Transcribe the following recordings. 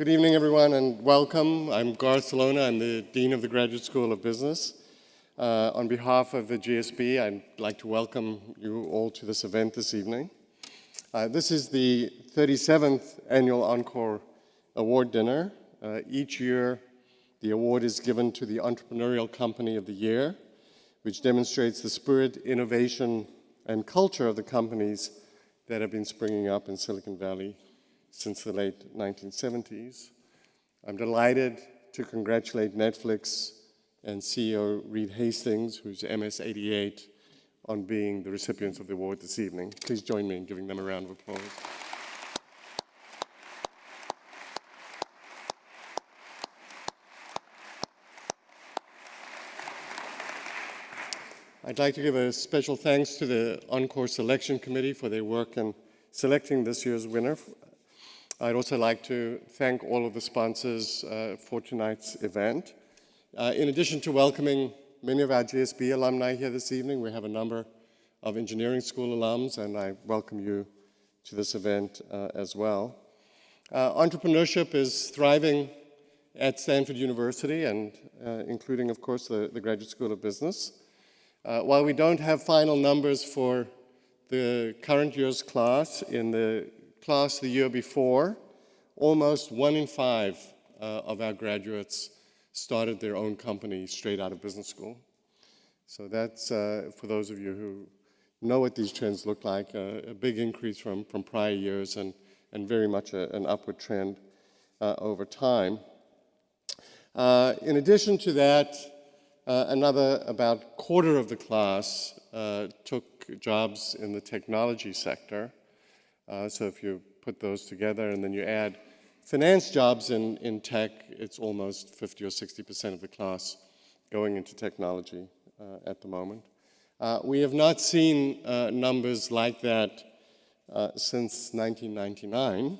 Good evening, everyone, and welcome. I'm Garth Salona. I'm the Dean of the Graduate School of Business. On behalf of the GSB, I'd like to welcome you all to this event this evening. This is the 37th Annual ENCORE Award dinner. Each year, the award is given to the Entrepreneurial Company of the Year, which demonstrates the spirit, innovation, and culture of the companies that have been springing up in Silicon Valley since the late 1970s. I'm delighted to congratulate Netflix and CEO Reed Hastings, who's MS88, on being the recipients of the award this evening. Please join me in giving them a round of applause. I'd like to give a special thanks to the ENCORE Selection Committee for their work in selecting this year's winner. I'd also like to thank all of the sponsors for tonight's event. In addition to welcoming many of our GSB alumni here this evening, we have a number of engineering school alums, and I welcome you to this event as well. Entrepreneurship is thriving at Stanford University, and including, of course, the Graduate School of Business. While we don't have final numbers for the current year's class, in the class the year before, almost 1 in 5 of our graduates started their own company straight out of business school. So that's, for those of you who know what these trends look like, a big increase from prior years and very much an upward trend over time. In addition to that, another about quarter of the class took jobs in the technology sector. So if you put those together and then you add finance jobs in tech, it's almost 50 or 60% of the class going into technology at the moment. We have not seen numbers like that since 1999.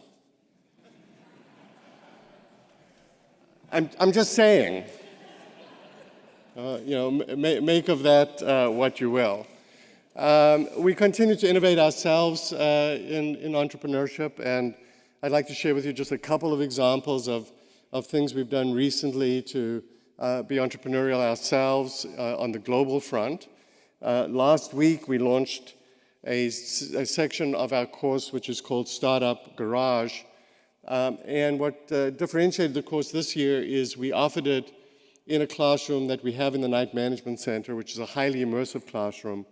I'm just saying. Make of that what you will. We continue to innovate ourselves in entrepreneurship, and I'd like to share with you just a couple of examples of things we've done recently to be entrepreneurial ourselves on the global front. Last week, we launched a section of our course which is called Startup Garage, and what differentiated the course this year is we offered it in a classroom that we have in the Night Management Center, which is a highly immersive classroom.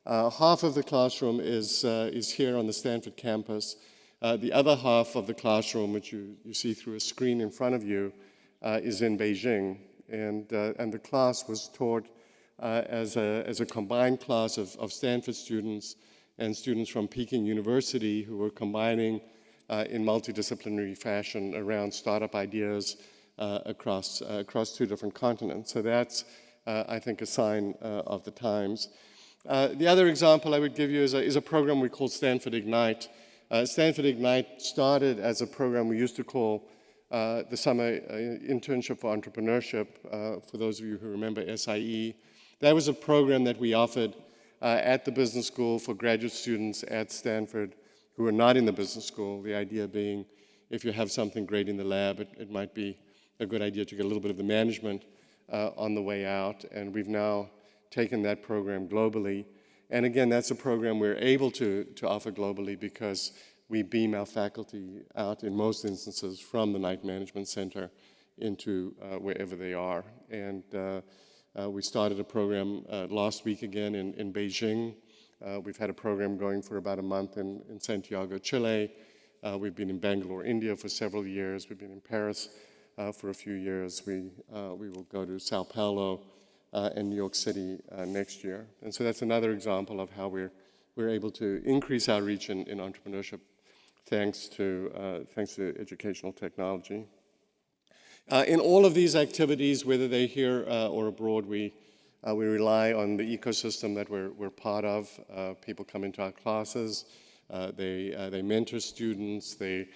Half of the classroom is here on the Stanford campus. The other half of the classroom, which you see through a screen in front of you, is in Beijing. And the class was taught as a combined class of Stanford students and students from Peking University who were combining in multidisciplinary fashion around startup ideas across 2 different continents. So that's, I think, a sign of the times. The other example I would give you is a program we call Stanford Ignite. Stanford Ignite started as a program we used to call the Summer Internship for Entrepreneurship, for those of you who remember SIE. That was a program that we offered at the business school for graduate students at Stanford who are not in the business school. The idea being, if you have something great in the lab, it might be a good idea to get a little bit of the management on the way out, and we've now taken that program globally. And again, that's a program we're able to offer globally because we beam our faculty out in most instances from the Night Management Center into wherever they are. And we started a program last week again in Beijing. We've had a program going for about a month in Santiago, Chile. We've been in Bangalore, India for several years. We've been in Paris for a few years. We will go to Sao Paulo in New York City next year. And so that's another example of how we're able to increase our reach in entrepreneurship thanks to educational technology. In all of these activities, whether they're here or abroad, we rely on the ecosystem that we're part of. People come into our classes, they mentor students, they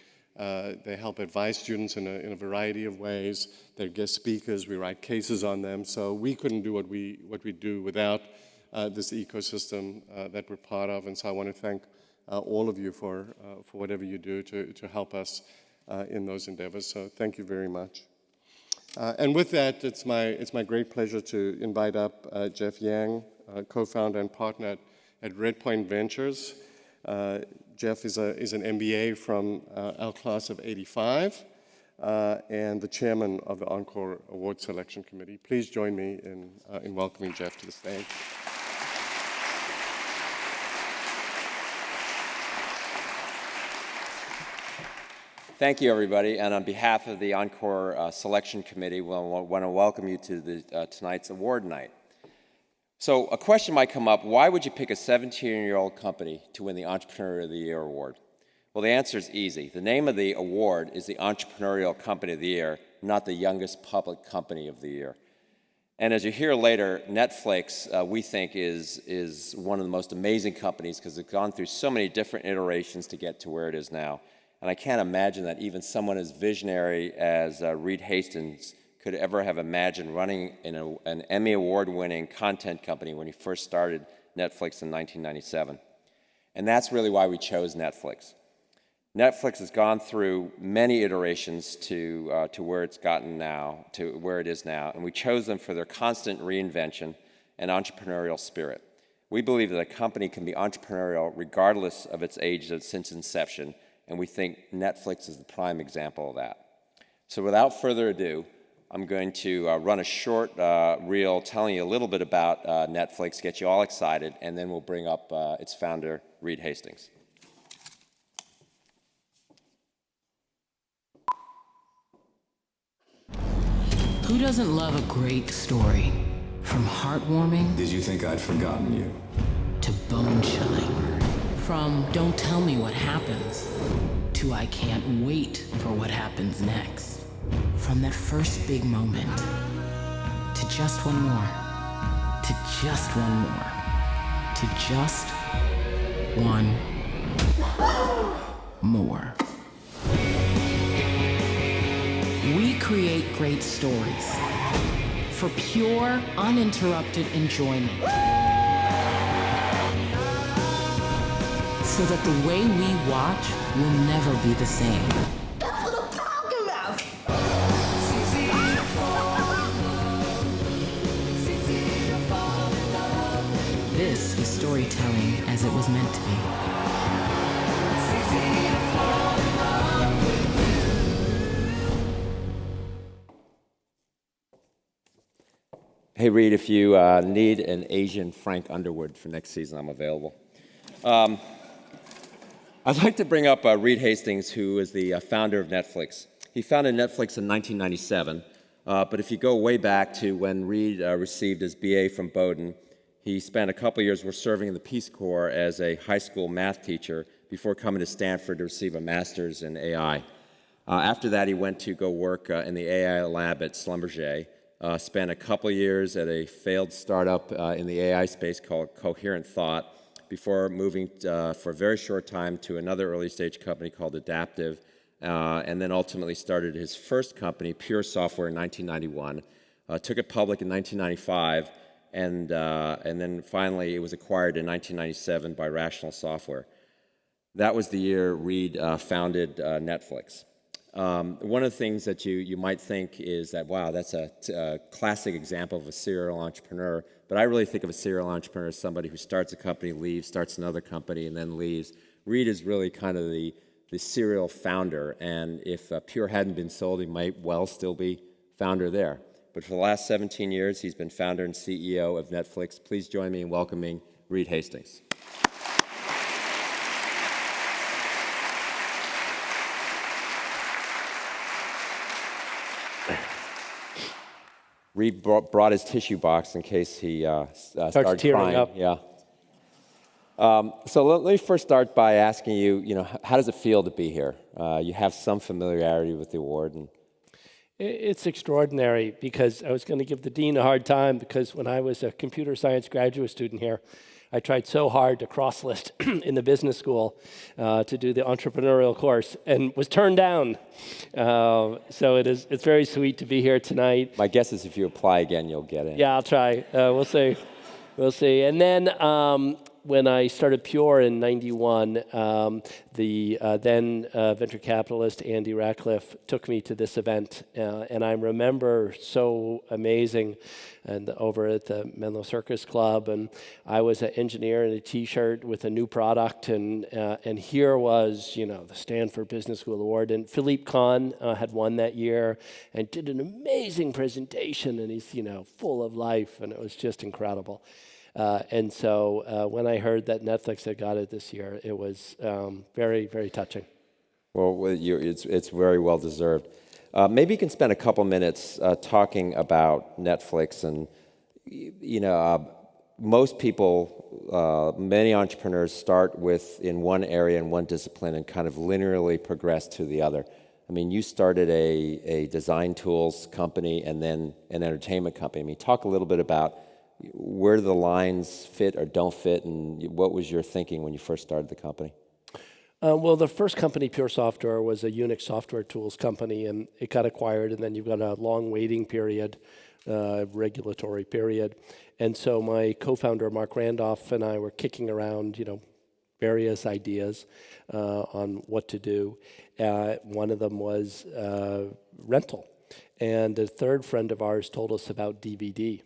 help advise students in a variety of ways. They're guest speakers. We write cases on them. So we couldn't do what we do without this ecosystem that we're part of. And so I want to thank all of you for whatever you do to help us in those endeavors. So thank you very much. And with that, it's my great pleasure to invite up Jeff Yang, co-founder and partner at Redpoint Ventures. Jeff is an MBA from our class of '85 and the chairman of the ENCORE Award Selection Committee. Please join me in welcoming Jeff to the stage. Thank you, everybody. And on behalf of the ENCORE Selection Committee, we want to welcome you to tonight's award night. So a question might come up, why would you pick a 17-year-old company to win the Entrepreneur of the Year award? Well, the answer is easy. The name of the award is the Entrepreneurial Company of the Year, not the youngest public company of the year. And as you hear later, Netflix, we think, is one of the most amazing companies because it's gone through so many different iterations to get to where it is now. And I can't imagine that even someone as visionary as Reed Hastings could ever have imagined running in an Emmy Award-winning content company when he first started Netflix in 1997. And that's really why we chose Netflix. Netflix has gone through many iterations to where it's gotten now, to where it is now, and we chose them for their constant reinvention and entrepreneurial spirit. We believe that a company can be entrepreneurial regardless of its age since inception, and we think Netflix is the prime example of that. So without further ado, I'm going to run a short reel telling you a little bit about Netflix, get you all excited, and then we'll bring up its founder, Reed Hastings. Who doesn't love a great story? From heartwarming Did you think I'd forgotten you? to bone-chilling. From don't tell me what happens to I can't wait for what happens next. From that first big moment to just one more, to just one more, to just one more. We create great stories for pure, uninterrupted enjoyment. So that the way we watch will never be the same. That's what I'm talking about. This is storytelling as it was meant to be. Hey, Reed, if you need an Asian Frank Underwood for next season, I'm available. I'd like to bring up Reed Hastings, who is the founder of Netflix. He founded Netflix in 1997, but if you go way back to when Reed received his BA from Bowdoin, he spent a couple years serving in the Peace Corps as a high school math teacher before coming to Stanford to receive a master's in AI. After that, he went to go work in the AI lab at Schlumberger, spent a couple years at a failed startup in the AI space called Coherent Thought, before moving for a very short time to another early-stage company called Adaptive, and then ultimately started his first company, Pure Software, in 1991, took it public in 1995, and then finally it was acquired in 1997 by Rational Software. That was the year Reed founded Netflix. One of the things that you might think is that, wow, that's a classic example of a serial entrepreneur, but I really think of a serial entrepreneur as somebody who starts a company, leaves, starts another company, and then leaves. Reed is really kind of the serial founder, and if Pure hadn't been sold, he might well still be founder there. But for the last 17 years, he's been founder and CEO of Netflix. Please join me in welcoming Reed Hastings. Reed brought his tissue box in case he started crying. Up. Yeah. So let me first start by asking you, how does it feel to be here? You have some familiarity with the award. It's extraordinary because I was going to give the dean a hard time because when I was a computer science graduate student here, I tried so hard to cross-list in the business school to do the entrepreneurial course and was turned down. So it's very sweet to be here tonight. My guess is if you apply again, you'll get in. Yeah, I'll try. We'll see. We'll see. And then when I started Pure in '91, the then venture capitalist Andy Ratcliffe took me to this event, and I remember so amazing, and over at the Menlo Circus Club, and I was an engineer in a T-shirt with a new product, and here was the Stanford Business School Award, and Philippe Kahn had won that year and did an amazing presentation, and he's full of life, and it was just incredible. And so when I heard that Netflix had got it this year, it was very, very touching. Well, it's very well deserved. Maybe you can spend a couple minutes talking about Netflix, and most people, many entrepreneurs start in one area and one discipline and kind of linearly progress to the other. I mean, you started a design tools company and then an entertainment company. I mean, talk a little bit about where the lines fit or don't fit, and what was your thinking when you first started the company? Well, the first company, Pure Software, was a Unix software tools company, and it got acquired, and then you've got a long waiting period, regulatory period. And so my co-founder, Mark Randolph, and I were kicking around, various ideas on what to do. One of them was rental. And a third friend of ours told us about DVD.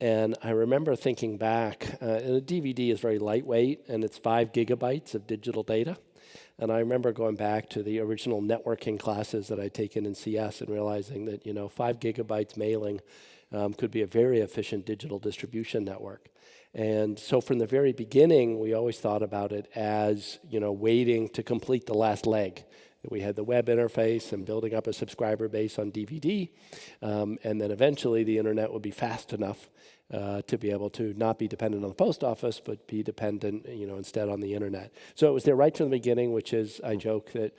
And I remember thinking back, and a DVD is very lightweight, and it's 5 gigabytes of digital data. And I remember going back to the original networking classes that I'd taken in CS and realizing that 5 gigabytes mailing could be a very efficient digital distribution network. And so from the very beginning, we always thought about it as waiting to complete the last leg. We had the web interface and building up a subscriber base on DVD, and then eventually the internet would be fast enough to be able to not be dependent on the post office, but be dependent, instead on the internet. So it was there right from the beginning, which is, I joke that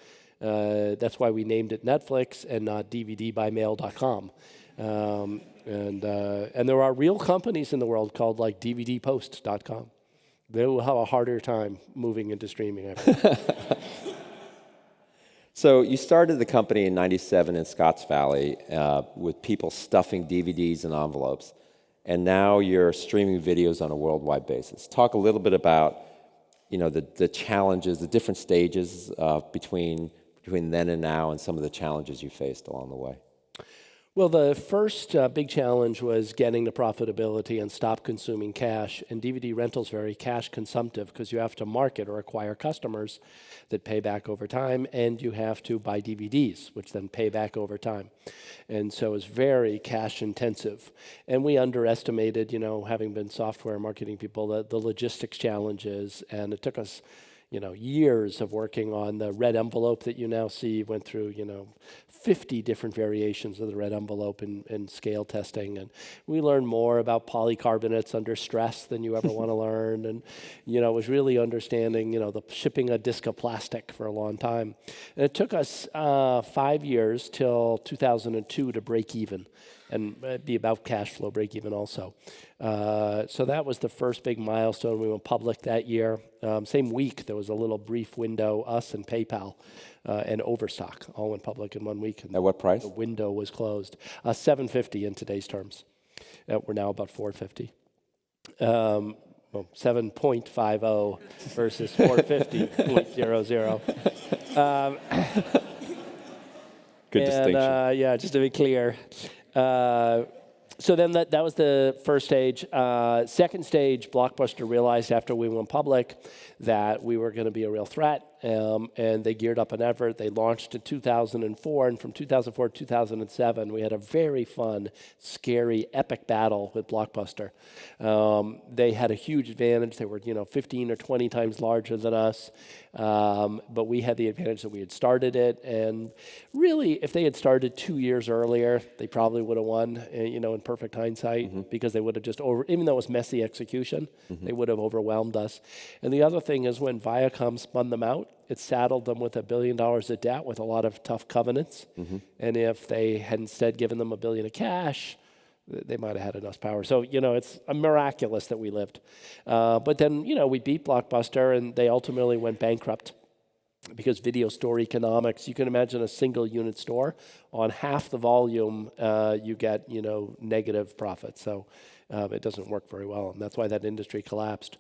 that's why we named it Netflix and not DVDbymail.com. And there are real companies in the world called like DVDpost.com. They will have a harder time moving into streaming, I think. So you started the company in '97 in Scotts Valley with people stuffing DVDs in envelopes, and now you're streaming videos on a worldwide basis. Talk a little bit about the challenges, the different stages between then and now, and some of the challenges you faced along the way. Well, the first big challenge was getting to profitability and stop consuming cash. And DVD rental's very cash consumptive because you have to market or acquire customers that pay back over time, and you have to buy DVDs, which then pay back over time. And so it's very cash intensive. And we underestimated, having been software marketing people, the logistics challenges, and it took us years of working on the red envelope that you now see. Went through, 50 different variations of the red envelope and scale testing. And we learned more about polycarbonates under stress than you ever want to learn. And, it was really understanding, the shipping a disc of plastic for a long time. And it took us 5 years till 2002 to break even and be about cash flow break even also. So that was the first big milestone. We went public that year. Same week, there was a little brief window, us and PayPal and Overstock all went public in 1 week. And at what price? The window was closed. $750 in today's terms. We're now about $450. 7.50 versus 450.00. Good distinction. Yeah, just to be clear. So then that was the first stage. Second stage, Blockbuster realized after we went public that we were going to be a real threat, and they geared up an effort. They launched in 2004, and from 2004 to 2007, we had a very fun, scary, epic battle with Blockbuster. They had a huge advantage. They were 15 or 20 times larger than us, but we had the advantage that we had started it, and really, if they had started 2 years earlier, they probably would have won, in perfect hindsight, because they would have just even though it was messy execution, they would have overwhelmed us. And the other thing is when Viacom spun them out, it saddled them with $1 billion of debt with a lot of tough covenants. And if they had instead given them $1 billion of cash, they might have had enough power. So, it's miraculous that we lived. But then, we beat Blockbuster, and they ultimately went bankrupt. Because video store economics, you can imagine a single unit store on half the volume, you get negative profits. So It doesn't work very well, and that's why that industry collapsed.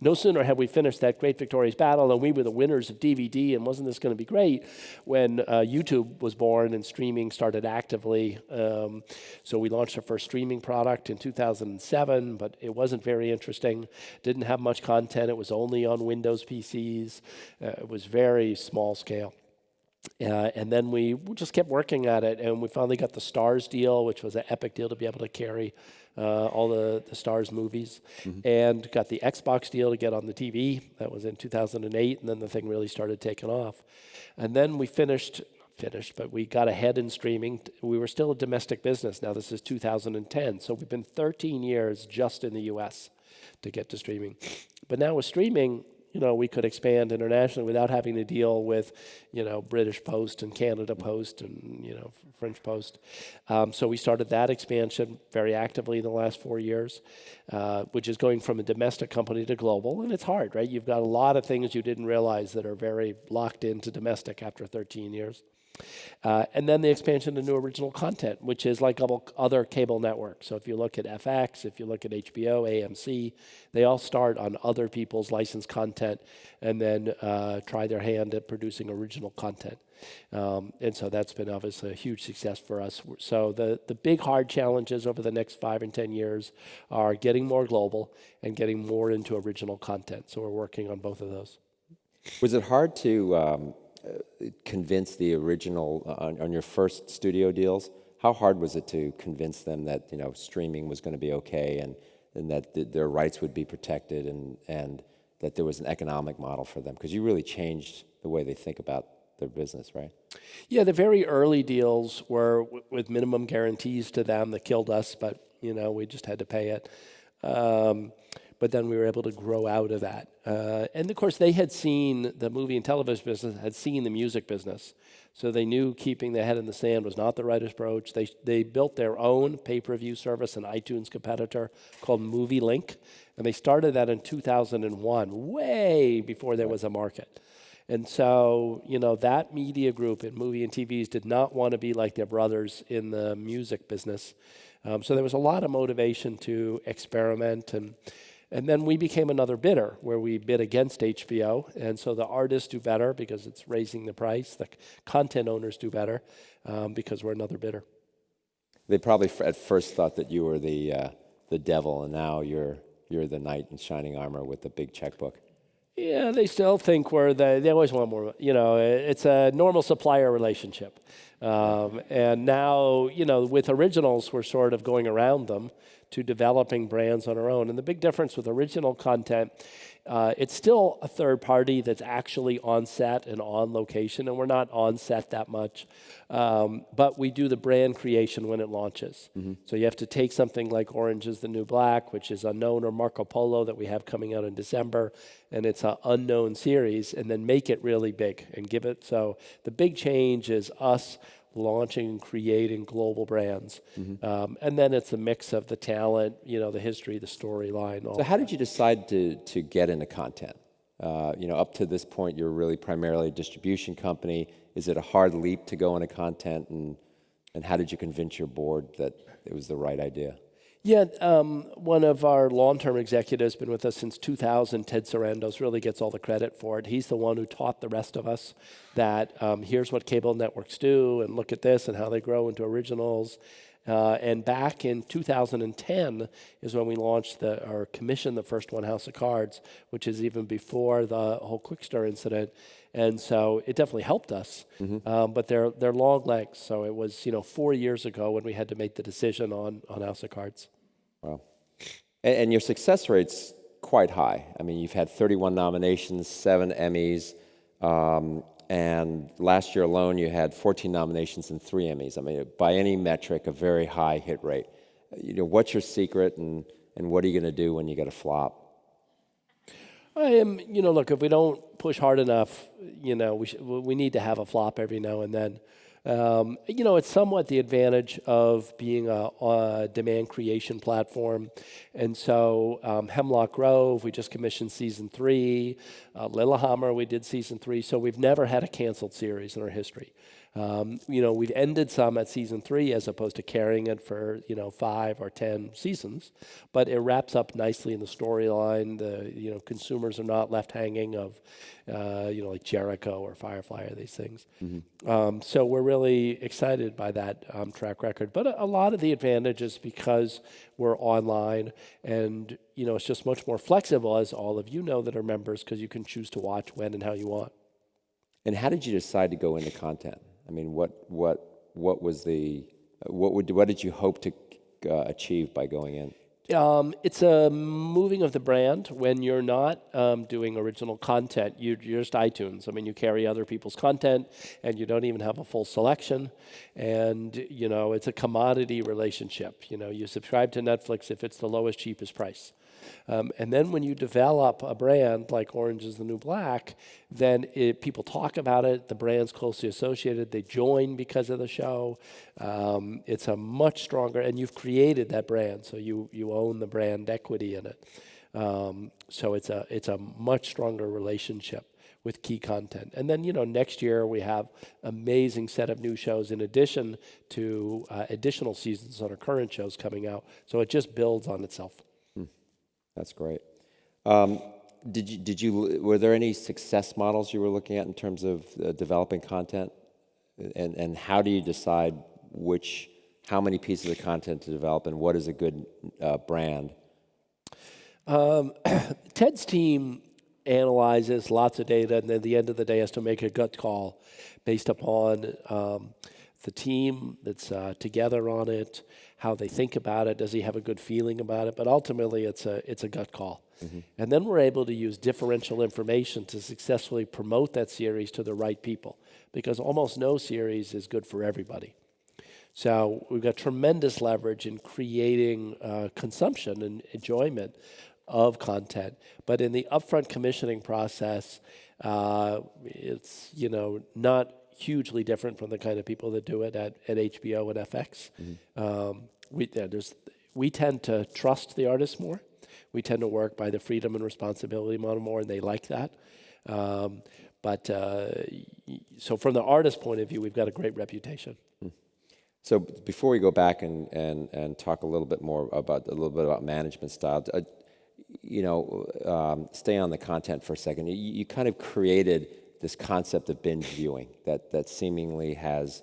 No sooner had we finished that great victorious battle, and we were the winners of DVD, and wasn't this going to be great, when YouTube was born and streaming started actively. So we launched our first streaming product in 2007, but it wasn't very interesting. Didn't have much content. It was only on Windows PCs. It was very small scale. And then we just kept working at it, and we finally got the Stars deal, which was an epic deal to be able to carry all the Stars movies, and got the Xbox deal to get on the TV. That was in 2008, and then the thing really started taking off. And then we but we got ahead in streaming. We were still a domestic business. Now this is 2010, so we've been 13 years just in the US to get to streaming. But now with streaming, we could expand internationally without having to deal with, British Post and Canada Post and, French Post. So we started that expansion very actively in the last 4 years, which is going from a domestic company to global. And it's hard, right? You've got a lot of things you didn't realize that are very locked into domestic after 13 years. And then the expansion to new original content, which is like other cable networks. So if you look at FX, if you look at HBO, AMC, they all start on other people's licensed content and then try their hand at producing original content. And so that's been obviously a huge success for us. So the big hard challenges over the next 5 and 10 years are getting more global and getting more into original content. So we're working on both of those. Was it hard to convince the original on your first studio deals? How hard was it to convince them that streaming was going to be okay and that their rights would be protected and that there was an economic model for them? Because you really changed the way they think about their business, right? Yeah, the very early deals were with minimum guarantees to them that killed us, but we just had to pay it. But then we were able to grow out of that. And of course, they had seen the movie and television business, had seen the music business. So they knew keeping their head in the sand was not the right approach. They built their own pay-per-view service, an iTunes competitor called Movie Link. And they started that in 2001, way before there was a market. And so, that media group in movie and TVs did not want to be like their brothers in the music business. So there was a lot of motivation to experiment. And then we became another bidder where we bid against HBO. And so the artists do better because it's raising the price. The content owners do better because we're another bidder. They probably at first thought that you were the devil, and now you're the knight in shining armor with the big checkbook. Yeah, they still think they always want more. It's a normal supplier relationship. And now, with originals, we're sort of going around them to developing brands on our own. And the big difference with original content, it's still a third party that's actually on set and on location, and we're not on set that much. But we do the brand creation when it launches. So you have to take something like Orange is the New Black, which is unknown, or Marco Polo that we have coming out in December, and it's an unknown series, and then make it really big and give it. So the big change is us launching and creating global brands. And then it's a mix of the talent, the history, the storyline. So how did you decide to get into content? Up to this point, you're really primarily a distribution company. Is it a hard leap to go into content? And how did you convince your board that it was the right idea? Yeah, one of our long-term executives, been with us since 2000, Ted Sarandos, really gets all the credit for it. He's the one who taught the rest of us that here's what cable networks do, and look at this and how they grow into originals. And back in 2010 is when we launched or commissioned the first one, House of Cards, which is even before the whole Quickstar incident. And so it definitely helped us, but they're long legs. So it was 4 years ago when we had to make the decision on House of Cards. Wow. And your success rate's quite high. I mean, you've had 31 nominations, 7 Emmys, and last year alone you had 14 nominations and 3 Emmys. I mean, by any metric, a very high hit rate. What's your secret, and what are you going to do when you get a flop? Look, if we don't push hard enough, we need to have a flop every now and then. It's somewhat the advantage of being a demand creation platform. And so Hemlock Grove, we just commissioned season 3. Lillehammer, we did season 3. So we've never had a canceled series in our history. We've ended some at season 3 as opposed to carrying it for 5 or 10 seasons, but it wraps up nicely in the storyline. The consumers are not left hanging of like Jericho or Firefly or these things. So we're really excited by that track record. But a lot of the advantages because we're online and it's just much more flexible, as all of you know that are members, because you can choose to watch when and how you want. And how did you decide to go into content? I mean, what did you hope to achieve by going in? It's a moving of the brand. When you're not doing original content, you're just iTunes. I mean, you carry other people's content, and you don't even have a full selection. And it's a commodity relationship. You subscribe to Netflix if it's the lowest, cheapest price. And then when you develop a brand like Orange is the New Black, then people talk about it, the brand's closely associated, they join because of the show. It's a much stronger, and you've created that brand, so you own the brand equity in it. So it's a much stronger relationship with key content. And then, next year we have amazing set of new shows in addition to additional seasons on our current shows coming out. So it just builds on itself. That's great. Were there any success models you were looking at in terms of developing content? And how do you decide how many pieces of content to develop and what is a good brand? Ted's team analyzes lots of data, and at the end of the day has to make a gut call based upon the team that's together on it, how they think about it, does he have a good feeling about it? But ultimately, it's a gut call. And then we're able to use differential information to successfully promote that series to the right people, because almost no series is good for everybody. So we've got tremendous leverage in creating consumption and enjoyment of content. But in the upfront commissioning process, it's not hugely different from the kind of people that do it at HBO and FX. We tend to trust the artists more. We tend to work by the freedom and responsibility model more, and they like that. So from the artist point of view, we've got a great reputation. So before we go back and talk a little bit about management style, stay on the content for a second. You kind of created this concept of binge viewing that seemingly has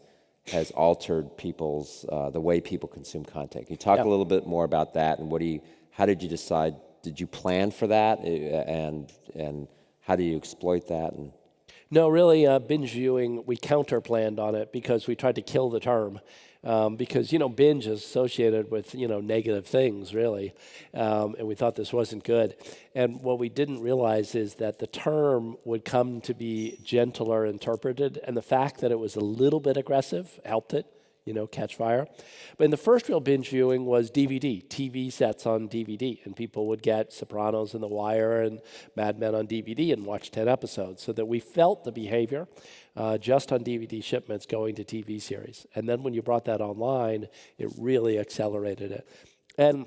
altered people's the way people consume content. Can you talk a little bit more about that, and how did you decide? Did you plan for that, and how do you exploit that? No, really, binge viewing, we counter-planned on it because we tried to kill the term. Because, binge is associated with, negative things, really. And we thought this wasn't good. And what we didn't realize is that the term would come to be gentler interpreted, and the fact that it was a little bit aggressive helped it, catch fire. But in the first real binge viewing was DVD, TV sets on DVD, and people would get Sopranos and The Wire and Mad Men on DVD and watch 10 episodes, so that we felt the behavior just on DVD shipments going to TV series. And then when you brought that online, it really accelerated it. And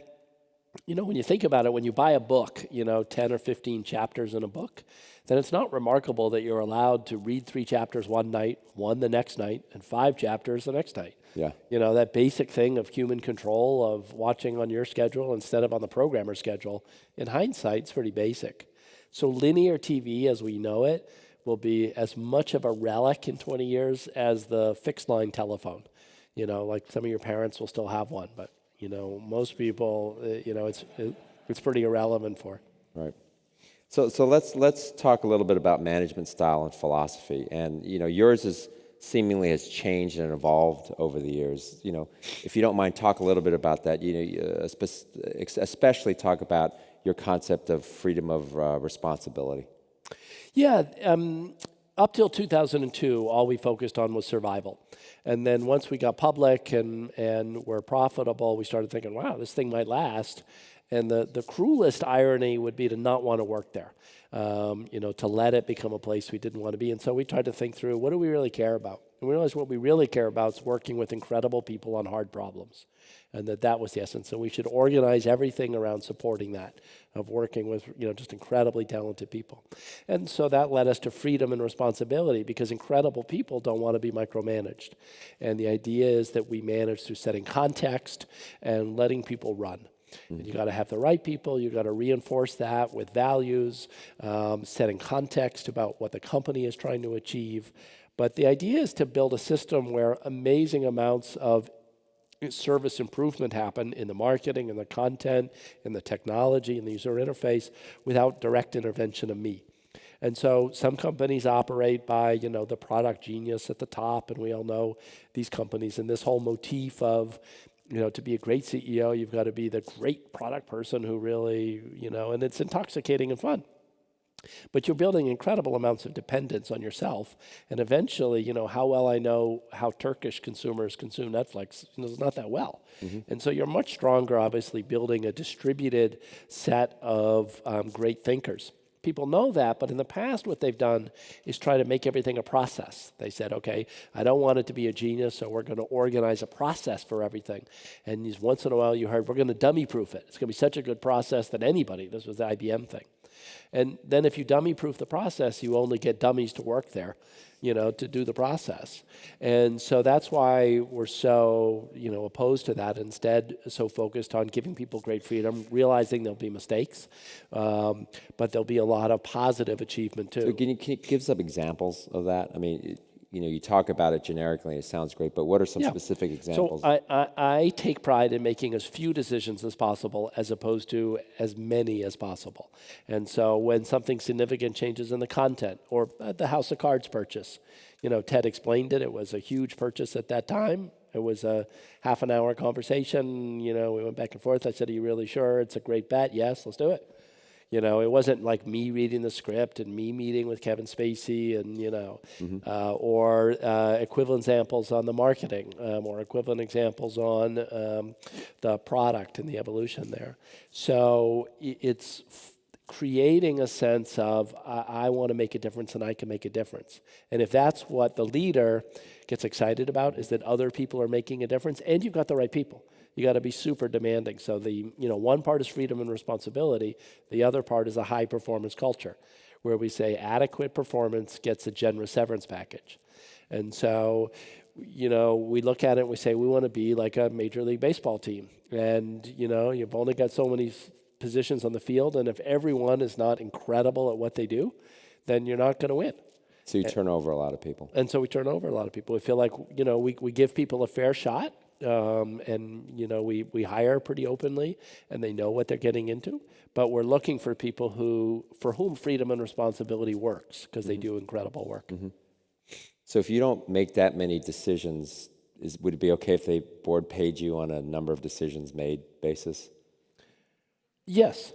when you think about it, when you buy a book, 10 or 15 chapters in a book, then it's not remarkable that you're allowed to read 3 chapters one night, 1 the next night, and 5 chapters the next night. Yeah. That basic thing of human control of watching on your schedule instead of on the programmer's schedule, in hindsight, it's pretty basic. So linear TV as we know it will be as much of a relic in 20 years as the fixed line telephone. Like some of your parents will still have one, but most people, it's pretty irrelevant for. Right. So let's talk a little bit about management style and philosophy. And yours seemingly has changed and evolved over the years. If you don't mind, talk a little bit about that. Especially talk about your concept of freedom of responsibility. Yeah. Up till 2002, all we focused on was survival. And then once we got public and were profitable, we started thinking, wow, this thing might last. And the cruelest irony would be to not want to work there, to let it become a place we didn't want to be. And so we tried to think through, what do we really care about? And we realized what we really care about is working with incredible people on hard problems. and that was the essence. And we should organize everything around supporting that, of working with just incredibly talented people. And so that led us to freedom and responsibility, because incredible people don't want to be micromanaged. And the idea is that we manage through setting context and letting people run. And you got to have the right people. You got to reinforce that with values, setting context about what the company is trying to achieve. But the idea is to build a system where amazing amounts of service improvement happen in the marketing, in the content, in the technology, in the user interface, without direct intervention of me. And so some companies operate by, the product genius at the top, and we all know these companies, and this whole motif of, to be a great CEO, you've got to be the great product person who really, and it's intoxicating and fun. But you're building incredible amounts of dependence on yourself. And eventually, how well I know how Turkish consumers consume Netflix, is not that well. And so you're much stronger, obviously, building a distributed set of great thinkers. People know that, but in the past, what they've done is try to make everything a process. They said, okay, I don't want it to be a genius, so we're going to organize a process for everything. And once in a while, you heard, we're going to dummy-proof it. It's going to be such a good process that anybody, this was the IBM thing. And then if you dummy-proof the process, you only get dummies to work there, to do the process. And so that's why we're so, opposed to that. Instead, so focused on giving people great freedom, realizing there'll be mistakes, but there'll be a lot of positive achievement too. So can you give some examples of that? I mean, you talk about it generically, it sounds great, but what are some specific examples? So I take pride in making as few decisions as possible as opposed to as many as possible. And so when something significant changes in the content, or the House of Cards purchase, Ted explained it. It was a huge purchase at that time. It was a half an hour conversation. We went back and forth. I said, are you really sure it's a great bet? Yes, let's do it. It wasn't like me reading the script and me meeting with Kevin Spacey and, or equivalent examples on the marketing, or equivalent examples on the product and the evolution there. So it's creating a sense of, I want to make a difference and I can make a difference. And if that's what the leader gets excited about, is that other people are making a difference, and you've got the right people. You got to be super demanding. So the one part is freedom and responsibility. The other part is a high performance culture, where we say adequate performance gets a generous severance package. And so, we look at it and we say we want to be like a Major League Baseball team. And you've only got so many positions on the field, and if everyone is not incredible at what they do, then you're not going to win. So you turn over a lot of people. And so we turn over a lot of people. We feel like we give people a fair shot. And we hire pretty openly, and they know what they're getting into. But we're looking for people for whom freedom and responsibility works, because they do incredible work. So if you don't make that many decisions, would it be okay if the board paid you on a number of decisions made basis? Yes.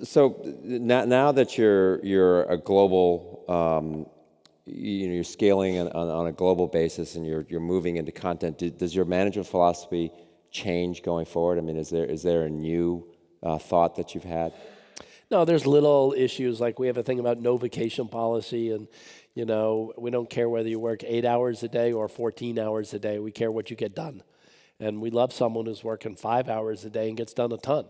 So now that you're a global. You're scaling on a global basis, and you're moving into content. Does your management philosophy change going forward? I mean, is there a new thought that you've had? No, there's little issues, like we have a thing about no vacation policy, and we don't care whether you work 8 hours a day or 14 hours a day. We care what you get done, and we love someone who's working 5 hours a day and gets done a ton.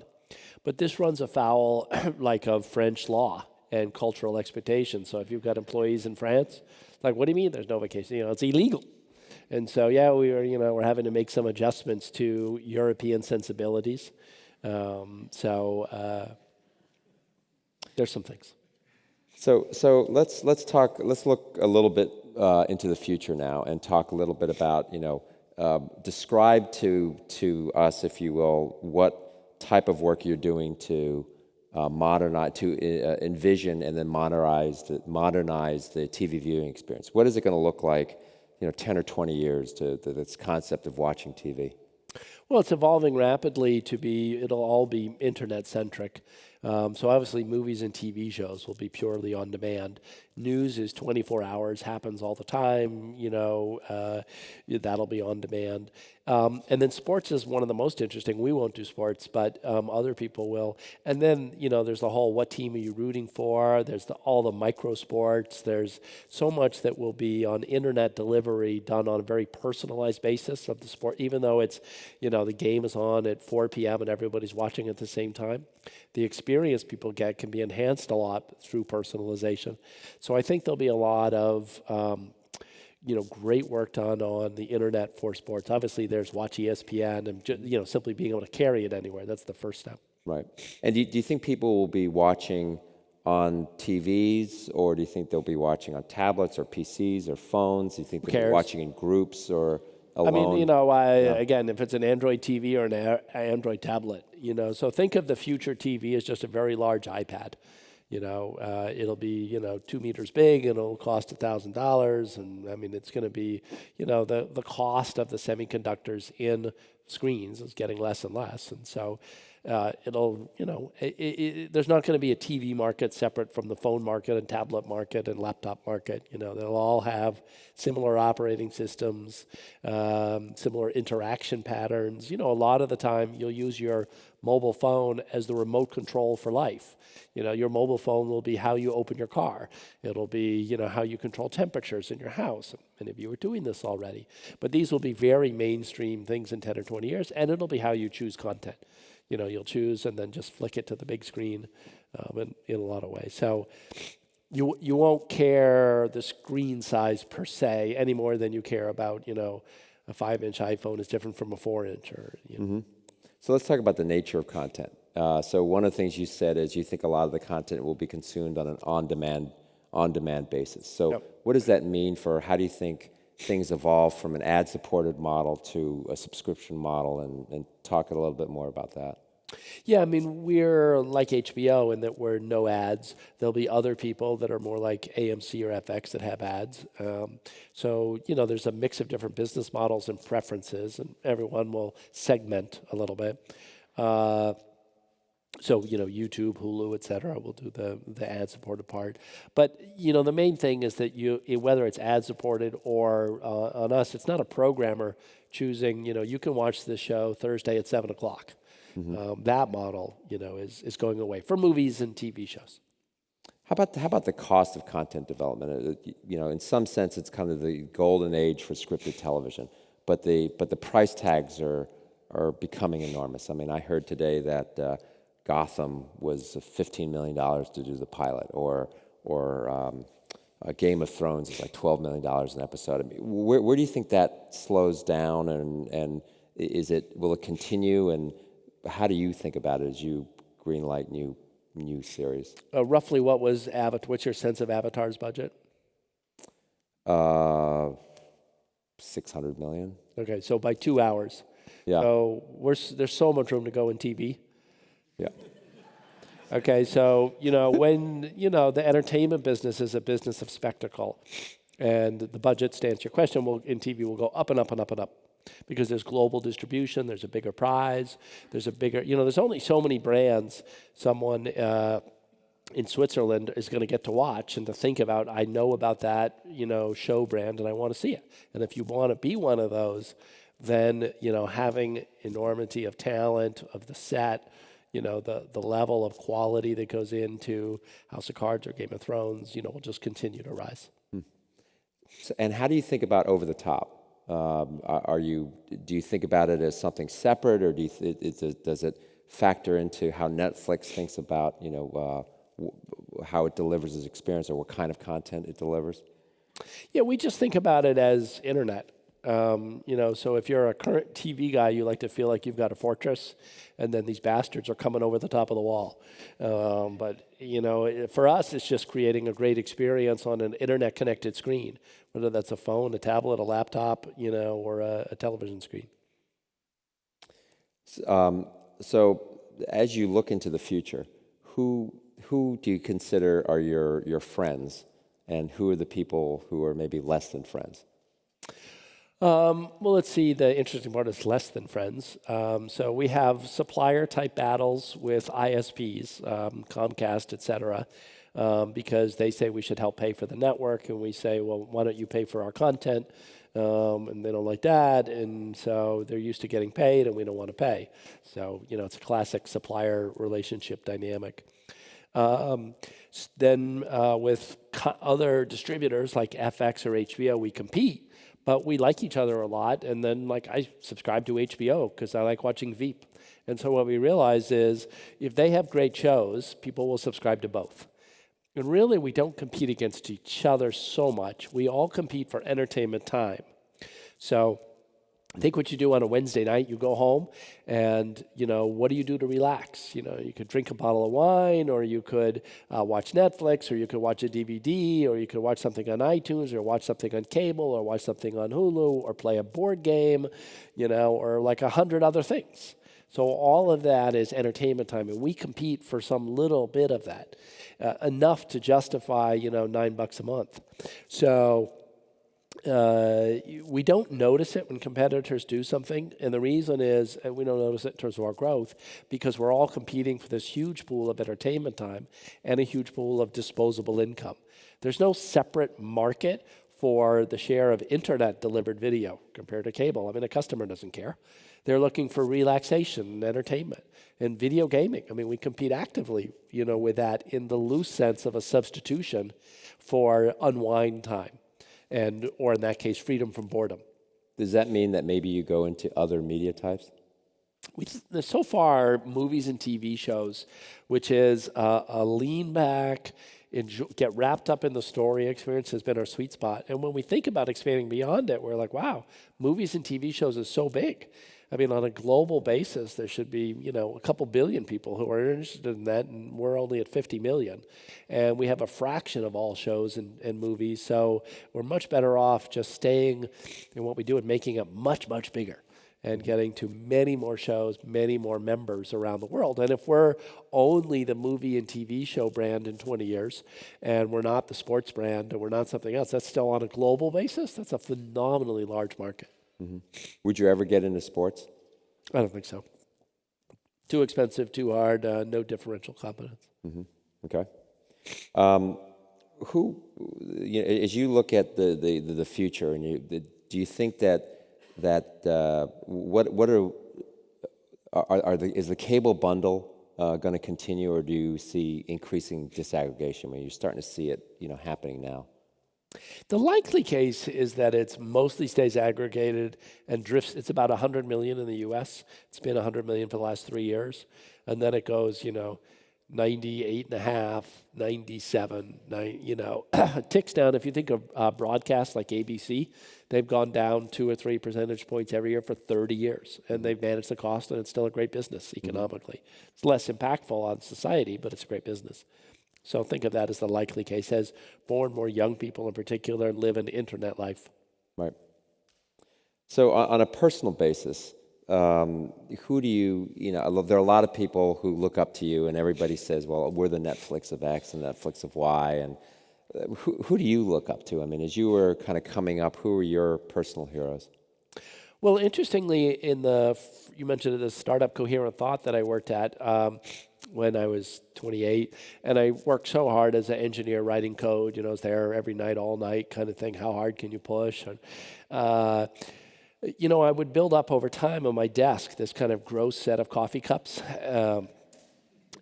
But this runs afoul of French law and cultural expectations. So if you've got employees in France, like, what do you mean there's no vacation? It's illegal. And so, we're having to make some adjustments to European sensibilities. There's some things. So let's look a little bit into the future now, and talk a little bit about, describe to us, if you will, what type of work you're doing to modernize, to envision and then modernize the TV viewing experience. What is it going to look like, 10 or 20 years to this concept of watching TV? Well, it's evolving rapidly to be, it'll all be internet centric. So obviously movies and TV shows will be purely on demand. News is 24 hours, happens all the time, that'll be on demand. And then sports is one of the most interesting. We won't do sports, but other people will. And then, there's the whole, what team are you rooting for? There's all the micro sports. There's so much that will be on internet delivery done on a very personalized basis of the sport, even though it's, the game is on at 4 p.m. and everybody's watching at the same time. The experience people get can be enhanced a lot through personalization. So I think there'll be a lot of great work done on the internet for sports. Obviously, there's Watch ESPN and simply being able to carry it anywhere. That's the first step. Right. And do you think people will be watching on TVs, or do you think they'll be watching on tablets or PCs or phones? Do you think they'll be watching in groups or alone? Again, if it's an Android TV or an Android tablet, so think of the future TV as just a very large iPad. It'll be, 2 meters big and it'll cost $1,000. And it's going to be, the cost of the semiconductors in screens is getting less and less. And so it'll, there's not going to be a TV market separate from the phone market and tablet market and laptop market. They'll all have similar operating systems, similar interaction patterns. A lot of the time you'll use your mobile phone as the remote control for life. Your mobile phone will be how you open your car. It'll be, how you control temperatures in your house. Many of you are doing this already. But these will be very mainstream things in 10 or 20 years, and it'll be how you choose content. You'll choose and then just flick it to the big screen in a lot of ways. So you won't care the screen size per se any more than you care about, a 5-inch iPhone is different from a 4-inch or, So let's talk about the nature of content. So one of the things you said is you think a lot of the content will be consumed on an on-demand basis. So what does that mean for how do you think things evolve from an ad-supported model to a subscription model, and talk a little bit more about that? Yeah, we're like HBO in that we're no ads. There'll be other people that are more like AMC or FX that have ads. So, there's a mix of different business models and preferences, and everyone will segment a little bit. So, YouTube, Hulu, et cetera, will do the ad-supported part. But, the main thing is that whether it's ad-supported or on us, it's not a programmer choosing, you can watch this show Thursday at 7 o'clock. That model, is going away for movies and TV shows. How about the cost of content development? In some sense, it's kind of the golden age for scripted television, but the price tags are becoming enormous. I heard today that Gotham was $15 million to do the pilot, or Game of Thrones is like $12 million an episode. Where do you think that slows down, and will it continue, and how do you think about it as you greenlight new series? Roughly, what's your sense of Avatar's budget? $600 million. Okay, so by 2 hours. Yeah. So there's so much room to go in TV. Yeah. Okay, so, when, the entertainment business is a business of spectacle, and the budget, to answer your question, in TV will go up and up and up and up, because there's global distribution, there's a bigger prize, there's there's only so many brands someone in Switzerland is going to get to watch and to think about, I know about that, show brand, and I want to see it. And if you want to be one of those, then, having enormity of talent, of the set, the level of quality that goes into House of Cards or Game of Thrones, will just continue to rise. So, and how do you think about over the top? Do you think about it as something separate, or does it factor into how Netflix thinks about how it delivers its experience, or what kind of content it delivers? Yeah, we just think about it as internet. So if you're a current TV guy, you like to feel like you've got a fortress, and then these bastards are coming over the top of the wall. But for us, it's just creating a great experience on an internet-connected screen, whether that's a phone, a tablet, a laptop, or a television screen. So as you look into the future, who do you consider are your friends, and who are the people who are maybe less than friends? Well, let's see. The interesting part is less than friends. So we have supplier-type battles with ISPs, Comcast, et cetera, because they say we should help pay for the network, and we say, well, why don't you pay for our content? And they don't like that, and so they're used to getting paid, and we don't want to pay. So, it's a classic supplier relationship dynamic. Then with other distributors like FX or HBO, we compete, but we like each other a lot. And then, like, I subscribe to HBO because I like watching Veep. And so what we realize is if they have great shows, people will subscribe to both. And really, we don't compete against each other so much. We all compete for entertainment time. So I think what you do on a Wednesday night, you go home and, what do you do to relax? You could drink a bottle of wine, or you could watch Netflix, or you could watch a DVD, or you could watch something on iTunes, or watch something on cable, or watch something on Hulu, or play a board game, or like 100 other things. So all of that is entertainment time, and we compete for some little bit of that, enough to justify, $9 a month. So we don't notice it when competitors do something, and the reason is we don't notice it in terms of our growth because we're all competing for this huge pool of entertainment time and a huge pool of disposable income. There's no separate market for the share of internet-delivered video compared to cable. I mean, a customer doesn't care. They're looking for relaxation and entertainment and video gaming. I mean, we compete actively, with that in the loose sense of a substitution for unwind time. Or in that case, freedom from boredom. Does that mean that maybe you go into other media types? So far, movies and TV shows, which is a lean back, get wrapped up in the story experience, has been our sweet spot. And when we think about expanding beyond it, we're like, wow, movies and TV shows is so big. I mean, on a global basis, there should be, a couple billion people who are interested in that, and we're only at 50 million. And we have a fraction of all shows and movies, so we're much better off just staying in what we do and making it much, much bigger and getting to many more shows, many more members around the world. And if we're only the movie and TV show brand in 20 years, and we're not the sports brand, and we're not something else, that's still on a global basis, that's a phenomenally large market. Mm-hmm. Would you ever get into sports? I don't think so. Too expensive, too hard, no differential competence. Mm-hmm. Okay. As you look at the future, and do you think that is the cable bundle going to continue, or do you see increasing disaggregation? I mean, you're starting to see it, happening now. The likely case is that it's mostly stays aggregated and drifts. It's about 100 million in the U.S. It's been 100 million for the last 3 years. And then it goes, 98.5, 97, ticks down. If you think of broadcasts like ABC, they've gone down 2 or 3 percentage points every year for 30 years. And they've managed the cost, and it's still a great business economically. Mm-hmm. It's less impactful on society, but it's a great business. So think of that as the likely case, as more and more young people in particular live an internet life. Right. So on a personal basis, who do you there are a lot of people who look up to you, and everybody says, well, we're the Netflix of X and Netflix of Y. And who do you look up to? I mean, as you were kind of coming up, who were your personal heroes? Well, interestingly, you mentioned the startup Coherent Thought that I worked at when I was 28, and I worked so hard as an engineer writing code. I was there every night, all night, kind of thing. How hard can you push? And, I would build up over time on my desk this kind of gross set of coffee cups.